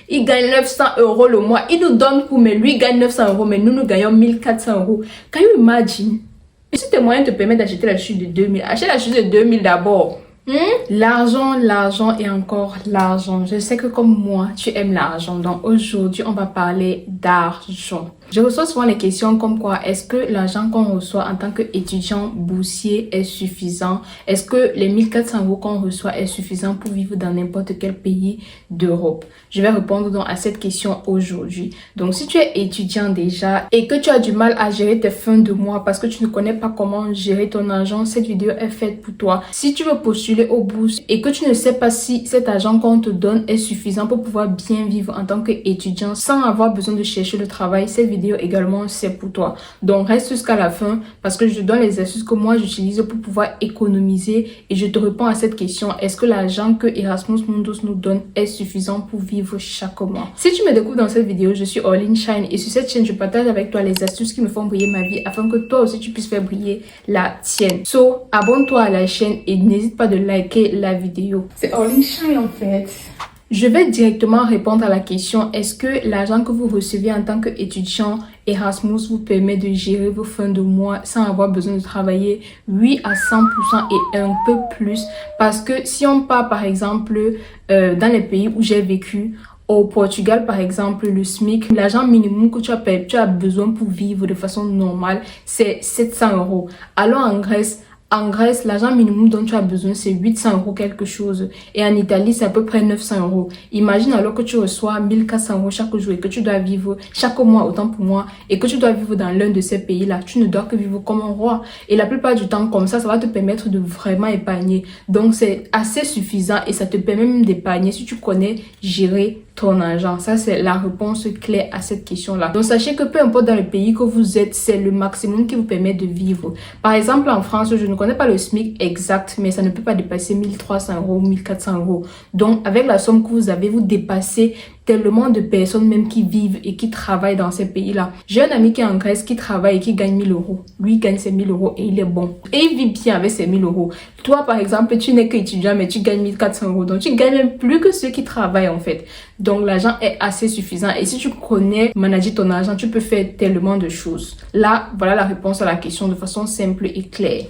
il gagne 900 € le mois. Il nous donne pour, mais lui gagne 900 €, mais nous gagnons 1400 €. Can you imagine? Et si tes moyens te permettent d'acheter la chute de 2000, achète la chute de 2000 d'abord. L'argent, l'argent et encore l'argent. Je sais que comme moi, tu aimes l'argent. Donc aujourd'hui, on va parler d'argent. Je reçois souvent les questions comme quoi, est-ce que l'argent qu'on reçoit en tant qu'étudiant boursier est suffisant? Est-ce que les 1400 € qu'on reçoit est suffisant pour vivre dans n'importe quel pays d'Europe? Je vais répondre donc à cette question aujourd'hui. Donc si tu es étudiant déjà et que tu as du mal à gérer tes fins de mois parce que tu ne connais pas comment gérer ton argent, cette vidéo est faite pour toi. Si tu veux postuler aux bourses et que tu ne sais pas si cet argent qu'on te donne est suffisant pour pouvoir bien vivre en tant qu'étudiant sans avoir besoin de chercher le travail, cette vidéo également c'est pour toi. Donc reste jusqu'à la fin parce que je te donne les astuces que moi j'utilise pour pouvoir économiser et je te réponds à cette question: est-ce que l'argent que Erasmus Mundus nous donne est suffisant pour vivre chaque mois? Si tu me découvres dans cette vidéo, je suis Orline Shine et sur cette chaîne je partage avec toi les astuces qui me font briller ma vie afin que toi aussi tu puisses faire briller la tienne. So abonne-toi à la chaîne et n'hésite pas de liker la vidéo. C'est Orline Shine en fait. Je vais directement répondre à la question: est-ce que l'argent que vous recevez en tant qu'étudiant Erasmus vous permet de gérer vos fins de mois sans avoir besoin de travailler? Oui, à 100% et un peu plus. Parce que si on part par exemple dans les pays où j'ai vécu, au Portugal par exemple, le SMIC, l'argent minimum que tu as besoin pour vivre de façon normale, c'est 700 €. Alors en Grèce, l'argent minimum dont tu as besoin, c'est 800 € quelque chose. Et en Italie, c'est à peu près 900 €. Imagine alors que tu reçois 1400 € chaque jour et que tu dois vivre chaque mois, autant pour moi, et que tu dois vivre dans l'un de ces pays-là. Tu ne dois que vivre comme un roi. Et la plupart du temps, comme ça va te permettre de vraiment épargner. Donc, c'est assez suffisant et ça te permet même d'épargner si tu connais gérer ton argent. Ça, c'est la réponse claire à cette question-là. Donc, sachez que peu importe dans le pays que vous êtes, c'est le maximum qui vous permet de vivre. Par exemple, en France, je ne connais pas le SMIC exact, mais ça ne peut pas dépasser 1300 € ou 1400 €. Donc, avec la somme que vous avez, vous dépassez tellement de personnes même qui vivent et qui travaillent dans ces pays-là. J'ai un ami qui est en Grèce, qui travaille et qui gagne 1000 €. Lui, il gagne ses 1000 € et il est bon. Et il vit bien avec ses 1000 €. Toi, par exemple, tu n'es qu'étudiant, mais tu gagnes 1400 €. Donc, tu gagnes même plus que ceux qui travaillent, en fait. Donc, l'argent est assez suffisant. Et si tu connais manager ton argent, tu peux faire tellement de choses. Là, voilà la réponse à la question de façon simple et claire.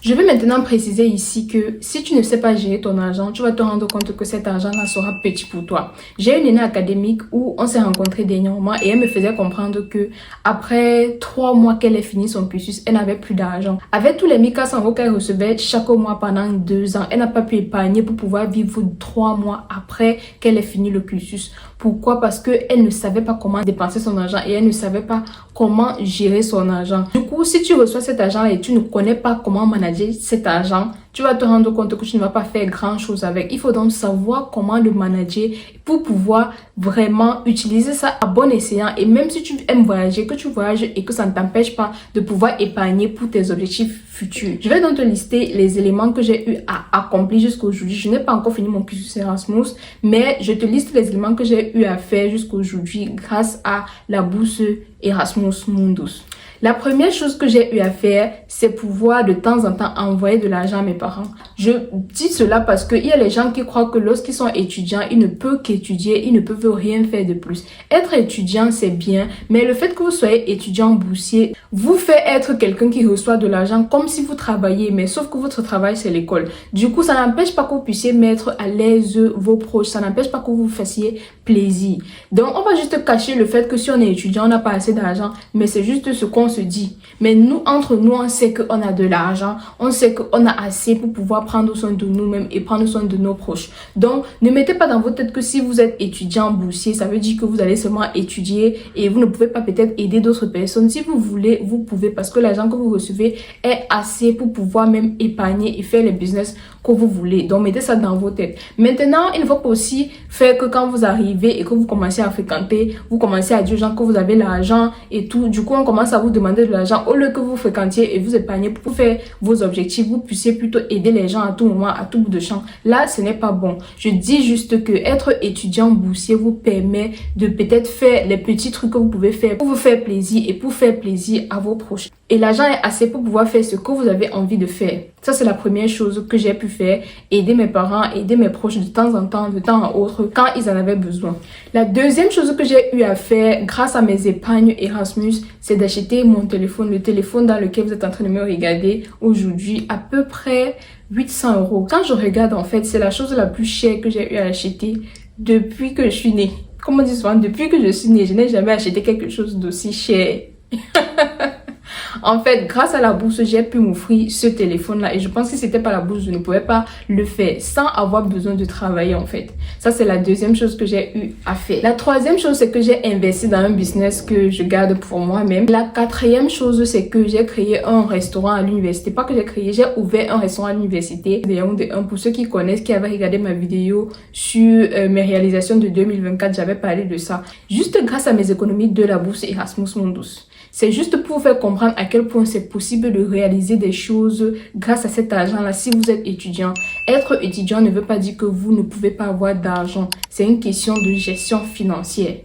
Je vais maintenant préciser ici que si tu ne sais pas gérer ton argent, tu vas te rendre compte que cet argent-là sera petit pour toi. J'ai une aînée académique où on s'est rencontrés dernièrement et elle me faisait comprendre que après 3 mois qu'elle ait fini son cursus, elle n'avait plus d'argent. Avec tous les 1400 € qu'elle recevait chaque mois pendant 2 ans, elle n'a pas pu épargner pour pouvoir vivre 3 mois après qu'elle ait fini le cursus. Pourquoi? Parce qu'elle ne savait pas comment dépenser son argent et elle ne savait pas comment gérer son argent. Du coup, si tu reçois cet argent-là et tu ne connais pas comment manager cet argent, tu vas te rendre compte que tu ne vas pas faire grand chose avec. Il faut donc savoir comment le manager pour pouvoir vraiment utiliser ça à bon escient. Et même si tu aimes voyager, que tu voyages et que ça ne t'empêche pas de pouvoir épargner pour tes objectifs futurs. Je vais donc te lister les éléments que j'ai eu à accomplir jusqu'aujourd'hui. Je n'ai pas encore fini mon cursus Erasmus, mais je te liste les éléments que j'ai eu à faire jusqu'aujourd'hui grâce à la bourse Erasmus Mundus. La première chose que j'ai eu à faire, c'est pouvoir de temps en temps envoyer de l'argent à mes parents. Je dis cela parce qu'il y a les gens qui croient que lorsqu'ils sont étudiants, ils ne peuvent qu'étudier, ils ne peuvent rien faire de plus. Être étudiant, c'est bien, mais le fait que vous soyez étudiant boursier vous fait être quelqu'un qui reçoit de l'argent comme si vous travailliez, mais sauf que votre travail, c'est l'école. Du coup, ça n'empêche pas que vous puissiez mettre à l'aise vos proches, ça n'empêche pas que vous vous fassiez plaisir. Donc, on va juste cacher le fait que si on est étudiant, on n'a pas assez d'argent, mais c'est juste ce qu'on se dit. Mais nous, entre nous, on sait qu'on a de l'argent, on sait qu'on a assez pour pouvoir prendre soin de nous-mêmes et prendre soin de nos proches. Donc, ne mettez pas dans votre tête que si vous êtes étudiant boursier, ça veut dire que vous allez seulement étudier et vous ne pouvez pas peut-être aider d'autres personnes. Si vous voulez, vous pouvez parce que l'argent que vous recevez est assez pour pouvoir même épargner et faire les business que vous voulez. Donc, mettez ça dans vos têtes. Maintenant, il ne faut pas aussi faire que quand vous arrivez et que vous commencez à fréquenter, vous commencez à dire aux gens que vous avez l'argent et tout. Du coup, on commence à vous demander de l'argent au lieu que vous fréquentiez et vous épargnez pour faire vos objectifs. Vous puissiez plutôt aider les gens à tout moment, à tout bout de champ. Là, ce n'est pas bon. Je dis juste que être étudiant boursier vous permet de peut-être faire les petits trucs que vous pouvez faire pour vous faire plaisir et pour faire plaisir à vos proches. Et l'argent est assez pour pouvoir faire ce que vous avez envie de faire. Ça, c'est la première chose que j'ai pu faire. Aider mes parents, aider mes proches de temps en temps, de temps à autre, quand ils en avaient besoin. La deuxième chose que j'ai eu à faire grâce à mes épargnes Erasmus, c'est d'acheter mon téléphone. Le téléphone dans lequel vous êtes en train de me regarder aujourd'hui, à peu près 800 €. Quand je regarde, en fait, c'est la chose la plus chère que j'ai eu à acheter depuis que je suis née. Comme on dit souvent, depuis que je suis née, je n'ai jamais acheté quelque chose d'aussi cher. En fait, grâce à la bourse, j'ai pu m'offrir ce téléphone-là. Et je pense que si c'était pas la bourse, je ne pouvais pas le faire sans avoir besoin de travailler, en fait. Ça, c'est la deuxième chose que j'ai eu à faire. La troisième chose, c'est que j'ai investi dans un business que je garde pour moi-même. La quatrième chose, c'est que j'ai créé un restaurant à l'université. Pas que j'ai créé, j'ai ouvert un restaurant à l'université. Pour ceux qui connaissent, qui avaient regardé ma vidéo sur mes réalisations de 2024, j'avais parlé de ça. Juste grâce à mes économies de la bourse Erasmus Mundus. C'est juste pour vous faire comprendre à quel point c'est possible de réaliser des choses grâce à cet argent-là si vous êtes étudiant. Être étudiant ne veut pas dire que vous ne pouvez pas avoir d'argent. C'est une question de gestion financière.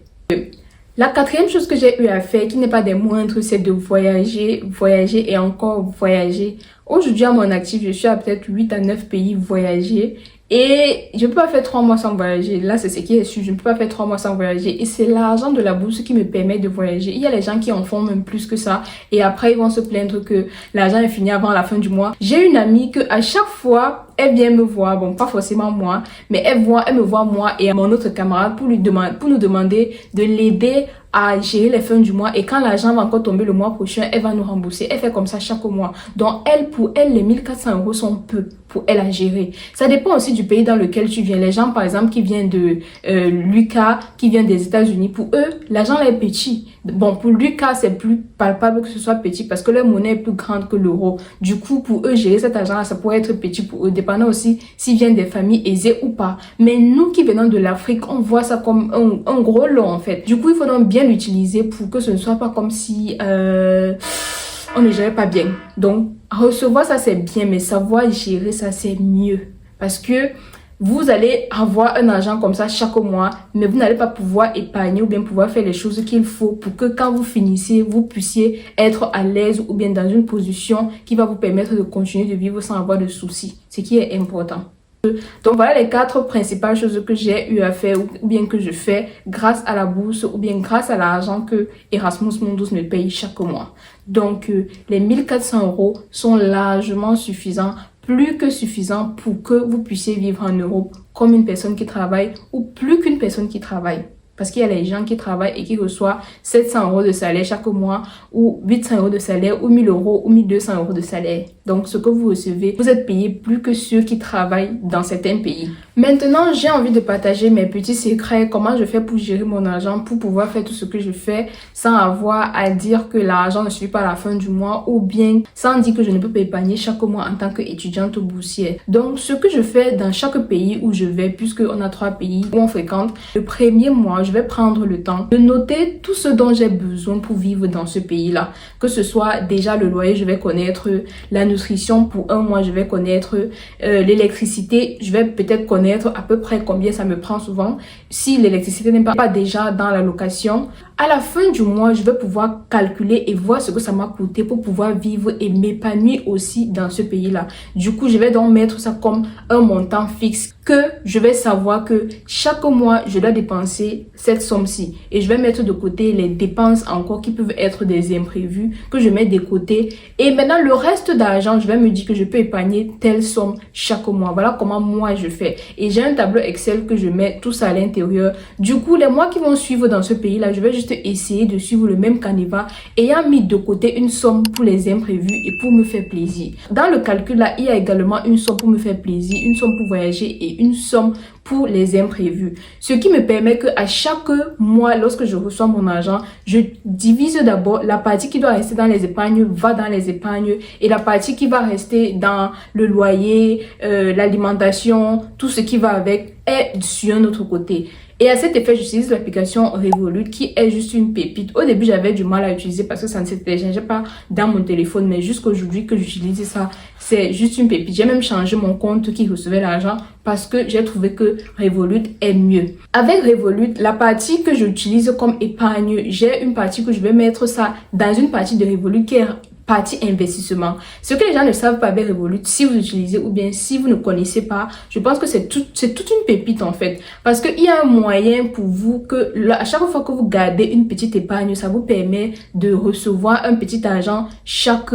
La quatrième chose que j'ai eu à faire, qui n'est pas des moindres, c'est de voyager, voyager et encore voyager. Aujourd'hui, à mon actif, je suis à peut-être 8 à 9 pays voyager. Et je ne peux pas faire 3 mois sans voyager. Là, c'est ce qui est sûr. Je ne peux pas faire 3 mois sans voyager. Et c'est l'argent de la bourse qui me permet de voyager. Il y a les gens qui en font même plus que ça. Et après, ils vont se plaindre que l'argent est fini avant la fin du mois. J'ai une amie que à chaque fois, elle vient me voir. Bon, pas forcément moi. Mais elle me voit moi et mon autre camarade pour nous demander de l'aider à gérer les fins du mois. Et quand l'argent va encore tomber le mois prochain, elle va nous rembourser. Elle fait comme ça chaque mois. Donc, pour elle, les 1400 € sont peu pour elle à gérer. Ça dépend aussi du pays dans lequel tu viens. Les gens, par exemple, qui viennent de Lucas, qui viennent des États-Unis, pour eux, l'argent là est petit. Bon, pour Lucas, c'est plus palpable que ce soit petit parce que leur monnaie est plus grande que l'euro. Du coup, pour eux, gérer cet argent là, ça pourrait être petit pour eux, dépendant aussi s'ils viennent des familles aisées ou pas. Mais nous qui venons de l'Afrique, on voit ça comme un gros lot en fait. Du coup, il faut donc bien l'utiliser pour que ce ne soit pas comme si on ne gérait pas bien. Donc, recevoir ça c'est bien, mais savoir gérer ça c'est mieux. Parce que vous allez avoir un argent comme ça chaque mois, mais vous n'allez pas pouvoir épargner ou bien pouvoir faire les choses qu'il faut pour que quand vous finissez, vous puissiez être à l'aise ou bien dans une position qui va vous permettre de continuer de vivre sans avoir de soucis. Ce qui est important. Donc voilà les 4 principales choses que j'ai eu à faire ou bien que je fais grâce à la bourse ou bien grâce à l'argent que Erasmus Mundus me paye chaque mois. Donc les 1400 € sont largement suffisants, plus que suffisants pour que vous puissiez vivre en Europe comme une personne qui travaille ou plus qu'une personne qui travaille. Parce qu'il y a les gens qui travaillent et qui reçoivent 700 € de salaire chaque mois ou 800 € de salaire ou 1000 € ou 1200 € de salaire. Donc, ce que vous recevez, vous êtes payé plus que ceux qui travaillent dans certains pays. Maintenant, j'ai envie de partager mes petits secrets, comment je fais pour gérer mon argent, pour pouvoir faire tout ce que je fais sans avoir à dire que l'argent ne suffit pas à la fin du mois ou bien sans dire que je ne peux pas épargner chaque mois en tant qu'étudiante boursière. Donc, ce que je fais dans chaque pays où je vais, puisqu'on a 3 pays où on fréquente, le premier mois, je vais prendre le temps de noter tout ce dont j'ai besoin pour vivre dans ce pays-là. Que ce soit déjà le loyer, je vais connaître la nutrition pour un mois, je vais connaître l'électricité, je vais peut-être connaître à peu près combien ça me prend souvent. Si l'électricité n'est pas déjà dans la location, à la fin du mois, je vais pouvoir calculer et voir ce que ça m'a coûté pour pouvoir vivre et m'épanouir aussi dans ce pays-là. Du coup, je vais donc mettre ça comme un montant fixe que je vais savoir que chaque mois, je dois dépenser cette somme-ci. Et je vais mettre de côté les dépenses encore qui peuvent être des imprévus que je mets de côté. Et maintenant, le reste d'argent, je vais me dire que je peux épargner telle somme chaque mois. Voilà comment moi je fais. Et j'ai un tableau Excel que je mets tout ça à l'intérieur. Du coup, les mois qui vont suivre dans ce pays-là, je vais juste essayer de suivre le même canevas, ayant mis de côté une somme pour les imprévus et pour me faire plaisir. Dans le calcul là, il y a également une somme pour me faire plaisir, une somme pour voyager et une somme pour les imprévus. Ce qui me permet que à chaque mois, lorsque je reçois mon argent, je divise d'abord la partie qui doit rester dans les épargnes, va dans les épargnes, et la partie qui va rester dans le loyer, l'alimentation, tout ce qui va avec est sur un autre côté. Et à cet effet, j'utilise l'application Revolut qui est juste une pépite. Au début, j'avais du mal à utiliser parce que ça ne se téléchargeait pas dans mon téléphone. Mais jusqu'aujourd'hui que j'utilise ça, c'est juste une pépite. J'ai même changé mon compte qui recevait l'argent parce que j'ai trouvé que Revolut est mieux. Avec Revolut, la partie que j'utilise comme épargne, j'ai une partie que je vais mettre ça dans une partie de Revolut qui est partie investissement. Ce que les gens ne savent pas avec Revolut, si vous utilisez ou bien si vous ne connaissez pas, je pense que c'est toute une pépite en fait. Parce qu'il y a un moyen pour vous que à chaque fois que vous gardez une petite épargne, ça vous permet de recevoir un petit argent chaque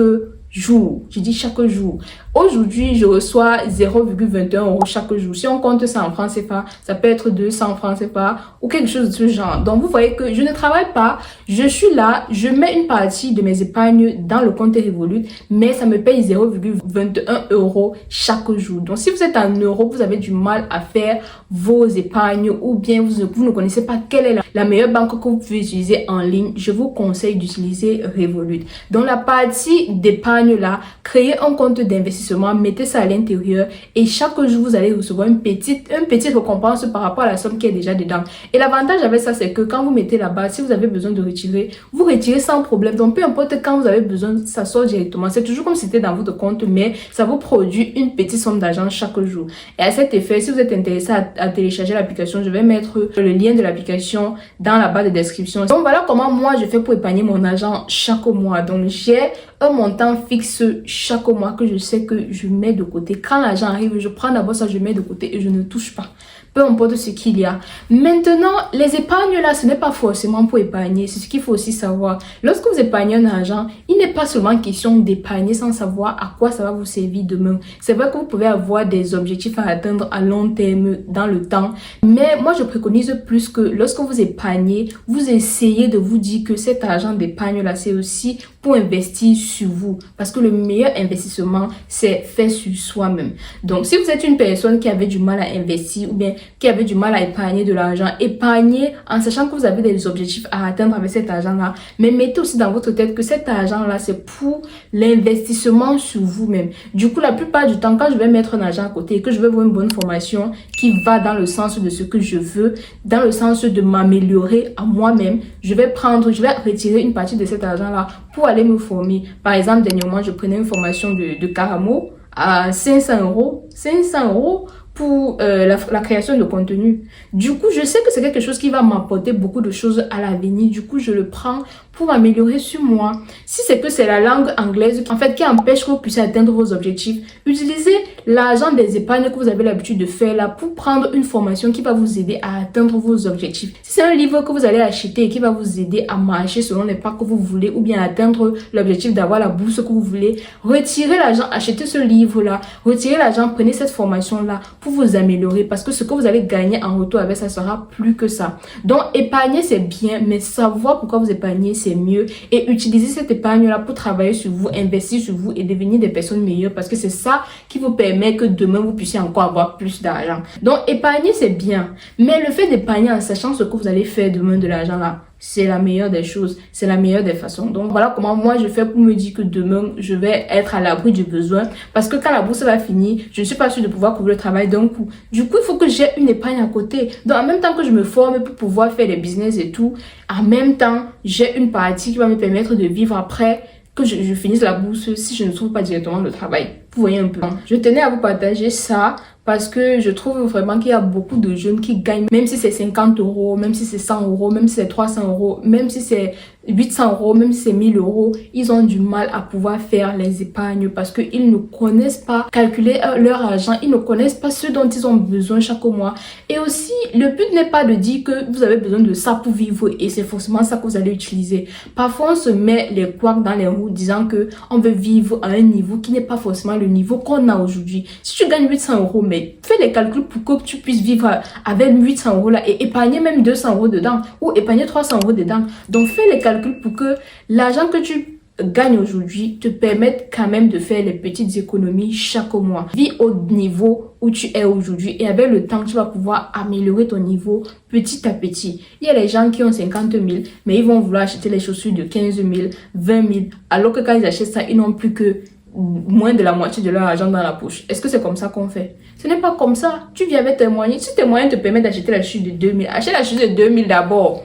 jour. Je dis chaque jour. Aujourd'hui, je reçois 0,21 € chaque jour. Si on compte ça en francs CFA, ça peut être 200 francs CFA ou quelque chose de ce genre. Donc, vous voyez que je ne travaille pas. Je suis là. Je mets une partie de mes épargnes dans le compte Revolut, mais ça me paye 0,21 € chaque jour. Donc, si vous êtes en Europe, vous avez du mal à faire vos épargnes ou bien vous ne connaissez pas quelle est la meilleure banque que vous pouvez utiliser en ligne, je vous conseille d'utiliser Revolut. Donc, la partie d'épargne là, créez un compte d'investissement, mettez ça à l'intérieur et chaque jour vous allez recevoir une petite récompense par rapport à la somme qui est déjà dedans. Et l'avantage avec ça, c'est que quand vous mettez là-bas, si vous avez besoin de retirer, vous retirez sans problème. Donc peu importe quand vous avez besoin, ça sort directement. C'est toujours comme si c'était dans votre compte, mais ça vous produit une petite somme d'argent chaque jour. Et à cet effet, si vous êtes intéressé à télécharger l'application, je vais mettre le lien de l'application dans la barre de description. Donc voilà comment moi je fais pour épargner mon argent chaque mois. Donc j'ai un montant fixe chaque mois que je sais que je mets de côté. Quand l'argent arrive, je prends d'abord ça, je mets de côté et je ne touche pas. Peu importe ce qu'il y a. Maintenant, les épargnes là, ce n'est pas forcément pour épargner. C'est ce qu'il faut aussi savoir. Lorsque vous épargnez un argent, il n'est pas seulement question d'épargner sans savoir à quoi ça va vous servir demain. C'est vrai que vous pouvez avoir des objectifs à atteindre à long terme dans le temps. Mais moi, je préconise plus que lorsque vous épargnez, vous essayez de vous dire que cet argent d'épargne là, c'est aussi pour investir sur vous. Parce que le meilleur investissement, c'est fait sur soi-même. Donc, si vous êtes une personne qui avait du mal à investir ou bien qui avait du mal à épargner de l'argent, épargnez en sachant que vous avez des objectifs à atteindre avec cet argent-là. Mais mettez aussi dans votre tête que cet argent-là, c'est pour l'investissement sur vous-même. Du coup, la plupart du temps, quand je vais mettre un argent à côté et que je vais voir une bonne formation qui va dans le sens de ce que je veux, dans le sens de m'améliorer à moi-même, je vais retirer une partie de cet argent-là pour aller me former. Par exemple, dernièrement, je prenais une formation de Karamo à 500 €. 500 € pour la création de contenu. Du coup, je sais que c'est quelque chose qui va m'apporter beaucoup de choses à l'avenir. Du coup, je le prends pour m'améliorer sur moi. Si c'est que c'est la langue anglaise en fait qui empêche que vous puissiez atteindre vos objectifs, utilisez l'argent des épargnes que vous avez l'habitude de faire là pour prendre une formation qui va vous aider à atteindre vos objectifs. Si c'est un livre que vous allez acheter et qui va vous aider à marcher selon les pas que vous voulez ou bien atteindre l'objectif d'avoir la bourse que vous voulez, retirez l'argent, achetez ce livre là, retirez l'argent, prenez cette formation là pour vous améliorer parce que ce que vous allez gagner en retour avec ça sera plus que ça. Donc épargner c'est bien, mais savoir pourquoi vous épargnez c'est mieux et utiliser cette épargne là pour travailler sur vous, investir sur vous et devenir des personnes meilleures parce que c'est ça qui vous permet que demain vous puissiez encore avoir plus d'argent. Donc épargner c'est bien, mais le fait d'épargner en sachant ce que vous allez faire demain de l'argent là, c'est la meilleure des choses, c'est la meilleure des façons. Donc voilà comment moi je fais pour me dire que demain je vais être à l'abri du besoin parce que quand la bourse va finir, je ne suis pas sûre de pouvoir couvrir le travail d'un coup. Du coup, il faut que j'ai une épargne à côté. Donc en même temps que je me forme pour pouvoir faire les business et tout, en même temps, j'ai une partie qui va me permettre de vivre après que je finisse la bourse si je ne trouve pas directement le travail. Vous voyez un peu. Je tenais à vous partager ça parce que je trouve vraiment qu'il y a beaucoup de jeunes qui gagnent, même si c'est 50 €, même si c'est 100 €, même si c'est 300 €, même si c'est 800 €, même si c'est 1000 €, ils ont du mal à pouvoir faire les épargnes parce qu'ils ne connaissent pas calculer leur argent, ils ne connaissent pas ce dont ils ont besoin chaque mois. Et aussi, le but n'est pas de dire que vous avez besoin de ça pour vivre et c'est forcément ça que vous allez utiliser. Parfois, on se met les couacs dans les roues disant que on veut vivre à un niveau qui n'est pas forcément le niveau qu'on a aujourd'hui. Si tu gagnes 800 €, mais fais les calculs pour que tu puisses vivre avec 800 € là et épargner même 200 € dedans ou épargner 300 € dedans. Donc, fais les calculs pour que l'argent que tu gagnes aujourd'hui te permette quand même de faire les petites économies chaque mois. Vis au niveau où tu es aujourd'hui et avec le temps, tu vas pouvoir améliorer ton niveau petit à petit. Il y a les gens qui ont 50 000, mais ils vont vouloir acheter les chaussures de 15 000, 20 000, alors que quand ils achètent ça, ils n'ont plus que moins de la moitié de leur argent dans la poche. Est-ce que c'est comme ça qu'on fait? Ce n'est pas comme ça. Tu viens avec tes moyens. Si tes moyens te permettent d'acheter la chaussure de 2 000, achète la chaussure de 2 000 d'abord.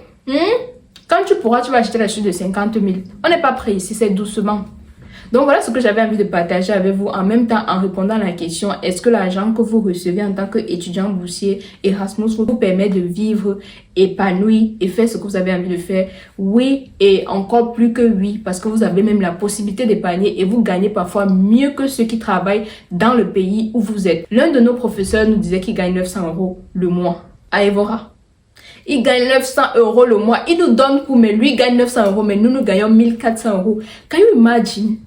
Quand tu pourras, tu vas acheter la chaussure de 50 000. On n'est pas prêt ici, c'est doucement. Donc voilà ce que j'avais envie de partager avec vous en même temps en répondant à la question est-ce que l'argent que vous recevez en tant qu'étudiant boursier Erasmus vous permet de vivre épanoui et faire ce que vous avez envie de faire? Oui, et encore plus que oui, parce que vous avez même la possibilité d'épargner et vous gagnez parfois mieux que ceux qui travaillent dans le pays où vous êtes. L'un de nos professeurs nous disait qu'il gagne 900 € le mois à Evora. Il gagne 900 € le mois. Il nous donne pour, mais lui gagne 900 €, mais nous gagnons 1400 €. Can you imagine?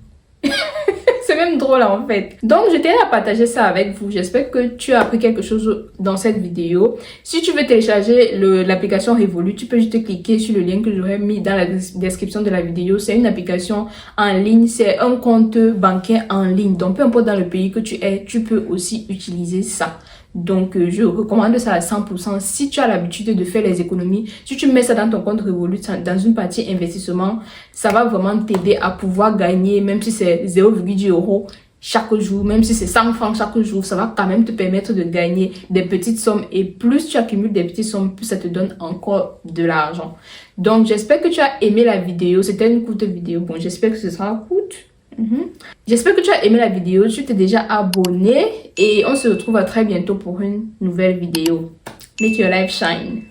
C'est même drôle en fait. Donc je tenais à partager ça avec vous. J'espère que tu as appris quelque chose dans cette vidéo. Si tu veux télécharger l'application Revolut, tu peux juste cliquer sur le lien que j'aurais mis dans la description de la vidéo. C'est une application en ligne, c'est un compte bancaire en ligne. Donc peu importe dans le pays que tu es, tu peux aussi utiliser ça. Donc, je recommande ça à 100%. Si tu as l'habitude de faire les économies, si tu mets ça dans ton compte Revolut, dans une partie investissement, ça va vraiment t'aider à pouvoir gagner, même si c'est 0,10 € chaque jour, même si c'est 100 francs chaque jour, ça va quand même te permettre de gagner des petites sommes. Et plus tu accumules des petites sommes, plus ça te donne encore de l'argent. Donc, j'espère que tu as aimé la vidéo. C'était une courte vidéo. Bon, j'espère que ce sera courte. J'espère que tu as aimé la vidéo, tu t'es déjà abonné et on se retrouve à très bientôt pour une nouvelle vidéo. Make your life shine.